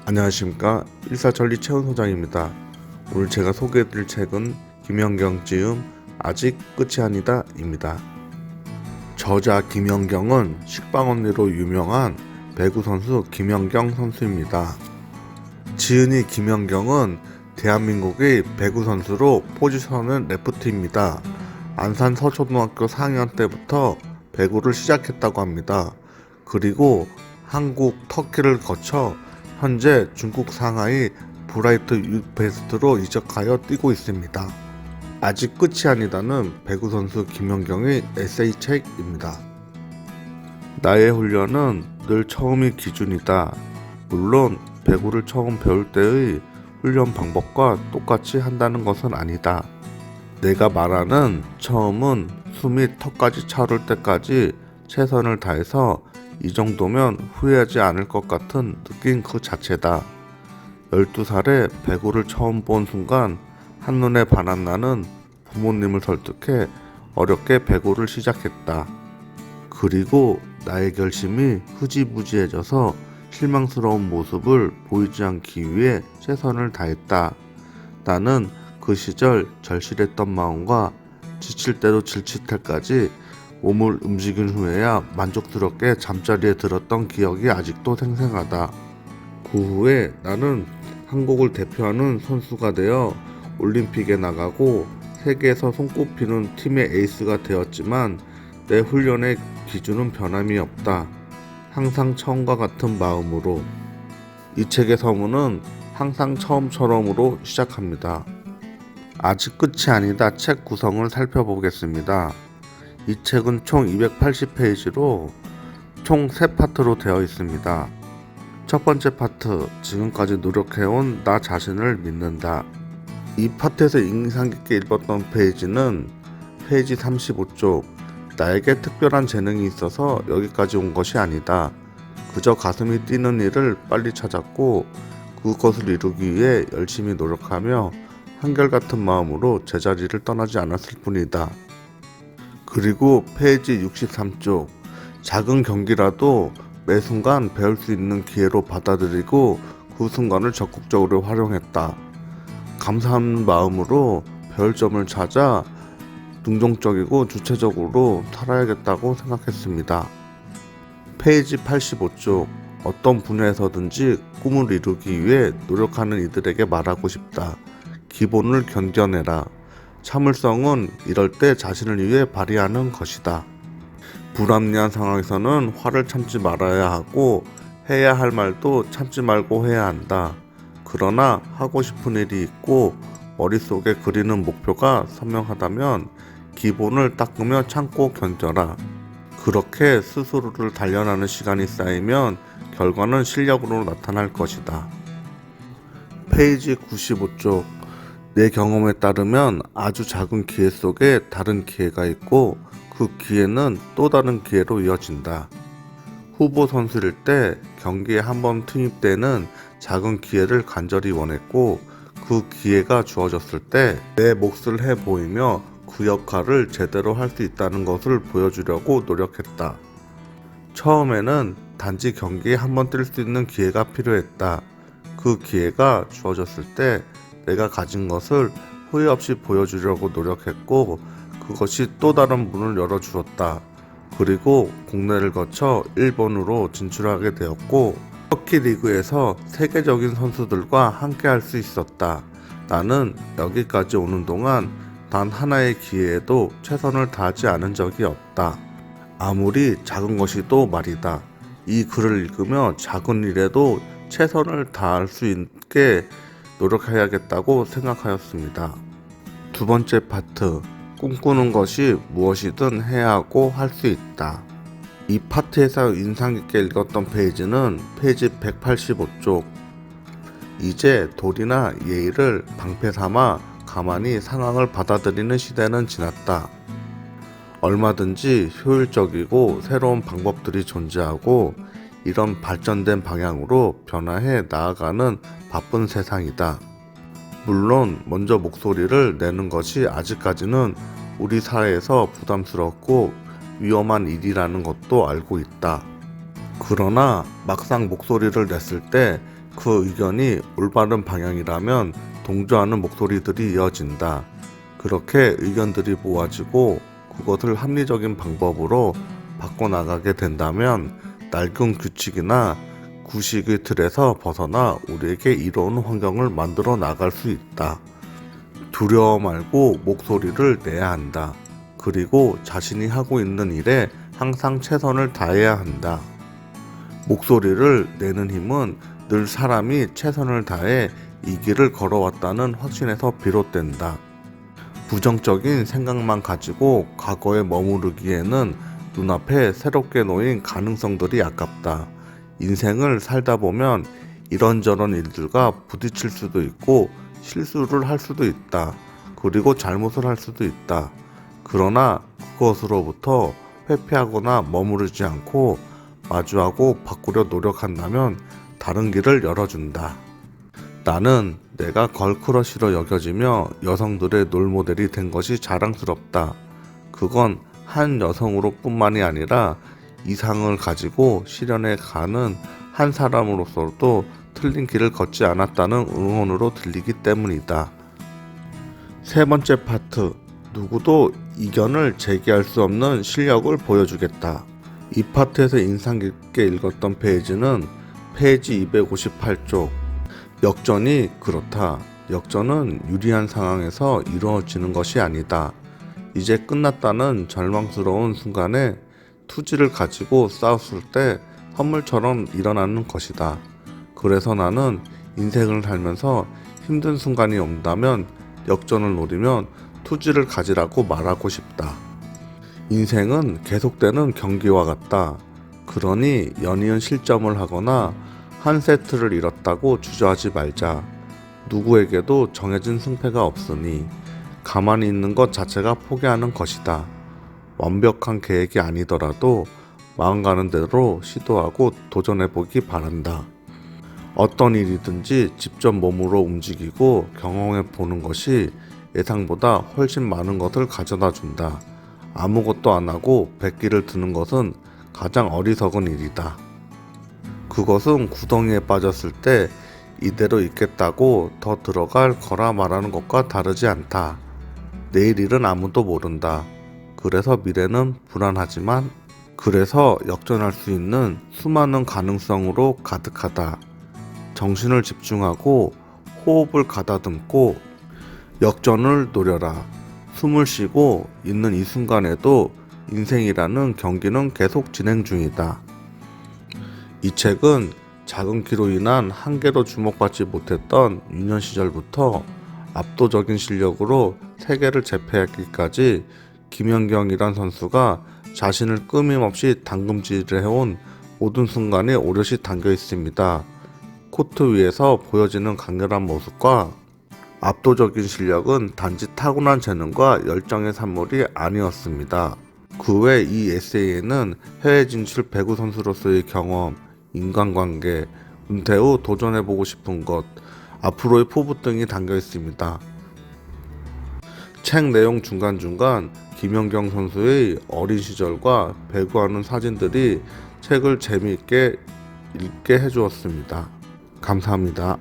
안녕하십니까. 일사천리 최훈 소장입니다. 오늘 제가 소개해드릴 책은 김연경 지음 아직 끝이 아니다 입니다. 저자 김연경은 식빵언니로 유명한 배구 선수 김연경 선수입니다. 지은이 김연경은 대한민국의 배구 선수로 포지션은 레프트입니다. 안산 서초등학교 4학년 때부터 배구를 시작했다고 합니다. 그리고 한국, 터키를 거쳐 현재 중국 상하이 브라이트 유베스트로 이적하여 뛰고 있습니다. 아직 끝이 아니다는 배구 선수 김연경의 에세이책입니다. 나의 훈련은 늘 처음이 기준이다. 물론 배구를 처음 배울 때의 훈련 방법과 똑같이 한다는 것은 아니다. 내가 말하는 처음은 숨이 턱까지 차오를 때까지 최선을 다해서 이 정도면 후회하지 않을 것 같은 느낌 그 자체다. 12살에 배구를 처음 본 순간 한눈에 반한 나는 부모님을 설득해 어렵게 배구를 시작했다. 그리고 나의 결심이 흐지부지해져서 실망스러운 모습을 보이지 않기 위해 최선을 다했다. 나는 그 시절 절실했던 마음과 지칠 때도 질칠 때까지 몸을 움직인 후에야 만족스럽게 잠자리에 들었던 기억이 아직도 생생하다. 그 후에 나는 한국을 대표하는 선수가 되어 올림픽에 나가고 세계에서 손꼽히는 팀의 에이스가 되었지만 내 훈련의 기준은 변함이 없다. 항상 처음과 같은 마음으로. 이 책의 서문은 항상 처음처럼으로 시작합니다. 아직 끝이 아니다. 책 구성을 살펴보겠습니다. 이 책은 총 280페이지로 총 3파트로 되어 있습니다. 첫 번째 파트, 지금까지 노력해온 나 자신을 믿는다. 이 파트에서 인상 깊게 읽었던 페이지는 페이지 35쪽, 나에게 특별한 재능이 있어서 여기까지 온 것이 아니다. 그저 가슴이 뛰는 일을 빨리 찾았고 그것을 이루기 위해 열심히 노력하며 한결같은 마음으로 제자리를 떠나지 않았을 뿐이다. 그리고 페이지 63쪽, 작은 경기라도 매 순간 배울 수 있는 기회로 받아들이고 그 순간을 적극적으로 활용했다. 감사한 마음으로 배울 점을 찾아 능동적이고 주체적으로 살아야겠다고 생각했습니다. 페이지 85쪽, 어떤 분야에서든지 꿈을 이루기 위해 노력하는 이들에게 말하고 싶다. 기본을 견뎌내라. 참을성은 이럴 때 자신을 위해 발휘하는 것이다. 불합리한 상황에서는 화를 참지 말아야 하고 해야 할 말도 참지 말고 해야 한다. 그러나 하고 싶은 일이 있고 머릿속에 그리는 목표가 선명하다면 기본을 닦으며 참고 견뎌라. 그렇게 스스로를 단련하는 시간이 쌓이면 결과는 실력으로 나타날 것이다. 페이지 95쪽, 내 경험에 따르면 아주 작은 기회 속에 다른 기회가 있고 그 기회는 또 다른 기회로 이어진다. 후보 선수일 때 경기에 한번 투입되는 작은 기회를 간절히 원했고 그 기회가 주어졌을 때 내 몫을 해 보이며 그 역할을 제대로 할 수 있다는 것을 보여주려고 노력했다. 처음에는 단지 경기에 한번 뛸 수 있는 기회가 필요했다. 그 기회가 주어졌을 때 내가 가진 것을 후회 없이 보여주려고 노력했고 그것이 또 다른 문을 열어주었다. 그리고 국내를 거쳐 일본으로 진출하게 되었고 터키 리그에서 세계적인 선수들과 함께 할 수 있었다. 나는 여기까지 오는 동안 단 하나의 기회에도 최선을 다하지 않은 적이 없다. 아무리 작은 것이도 말이다. 이 글을 읽으며 작은 일에도 최선을 다할 수 있게 노력해야겠다고 생각하였습니다. 두 번째 파트, 꿈꾸는 것이 무엇이든 해야 하고 할 수 있다. 이 파트에서 인상 깊게 읽었던 페이지는 페이지 185쪽. 이제 도리나 예의를 방패 삼아 가만히 상황을 받아들이는 시대는 지났다. 얼마든지 효율적이고 새로운 방법들이 존재하고 이런 발전된 방향으로 변화해 나아가는 바쁜 세상이다. 물론 먼저 목소리를 내는 것이 아직까지는 우리 사회에서 부담스럽고 위험한 일이라는 것도 알고 있다. 그러나 막상 목소리를 냈을 때 그 의견이 올바른 방향이라면 동조하는 목소리들이 이어진다. 그렇게 의견들이 모아지고 그것을 합리적인 방법으로 바꿔나가게 된다면 낡은 규칙이나 구식의 틀에서 벗어나 우리에게 이로운 환경을 만들어 나갈 수 있다. 두려워 말고 목소리를 내야 한다. 그리고 자신이 하고 있는 일에 항상 최선을 다해야 한다. 목소리를 내는 힘은 늘 사람이 최선을 다해 이 길을 걸어왔다는 확신에서 비롯된다. 부정적인 생각만 가지고 과거에 머무르기에는 눈앞에 새롭게 놓인 가능성들이 아깝다. 인생을 살다 보면 이런저런 일들과 부딪힐 수도 있고 실수를 할 수도 있다. 그리고 잘못을 할 수도 있다. 그러나 그것으로부터 회피하거나 머무르지 않고 마주하고 바꾸려 노력한다면 다른 길을 열어준다. 나는 내가 걸크러쉬로 여겨지며 여성들의 롤모델이 된 것이 자랑스럽다. 그건 한 여성으로 뿐만이 아니라 이상을 가지고 실현해 가는 한 사람으로서도 틀린 길을 걷지 않았다는 응원으로 들리기 때문이다. 세 번째 파트, 누구도 이견을 제기할 수 없는 실력을 보여주겠다. 이 파트에서 인상 깊게 읽었던 페이지는 페이지 258쪽. 역전이 그렇다. 역전은 유리한 상황에서 이루어지는 것이 아니다. 이제 끝났다는 절망스러운 순간에 투지를 가지고 싸웠을 때 선물처럼 일어나는 것이다. 그래서 나는 인생을 살면서 힘든 순간이 온다면 역전을 노리면 투지를 가지라고 말하고 싶다. 인생은 계속되는 경기와 같다. 그러니 연이은 실점을 하거나 한 세트를 잃었다고 주저하지 말자. 누구에게도 정해진 승패가 없으니 가만히 있는 것 자체가 포기하는 것이다. 완벽한 계획이 아니더라도 마음 가는 대로 시도하고 도전해보기 바란다. 어떤 일이든지 직접 몸으로 움직이고 경험해보는 것이 예상보다 훨씬 많은 것을 가져다 준다. 아무것도 안 하고 백기를 드는 것은 가장 어리석은 일이다. 그것은 구덩이에 빠졌을 때 이대로 있겠다고 더 들어갈 거라 말하는 것과 다르지 않다. 내일 일은 아무도 모른다. 그래서 미래는 불안하지만 그래서 역전할 수 있는 수많은 가능성으로 가득하다. 정신을 집중하고 호흡을 가다듬고 역전을 노려라. 숨을 쉬고 있는 이 순간에도 인생이라는 경기는 계속 진행 중이다. 이 책은 작은 키로 인한 한계로 주목받지 못했던 유년 시절부터 압도적인 실력으로 세계를 제패하기까지 김연경이란 선수가 자신을 끊임없이 당금질해온 모든 순간에 오롯이 담겨 있습니다. 코트 위에서 보여지는 강렬한 모습과 압도적인 실력은 단지 타고난 재능과 열정의 산물이 아니었습니다. 그 외 이 에세이에는 해외 진출 배구 선수로서의 경험, 인간관계, 은퇴 후 도전해보고 싶은 것, 앞으로의 포부 등이 담겨 있습니다. 책 내용 중간중간 김연경 선수의 어린 시절과 배구하는 사진들이 책을 재미있게 읽게 해주었습니다. 감사합니다.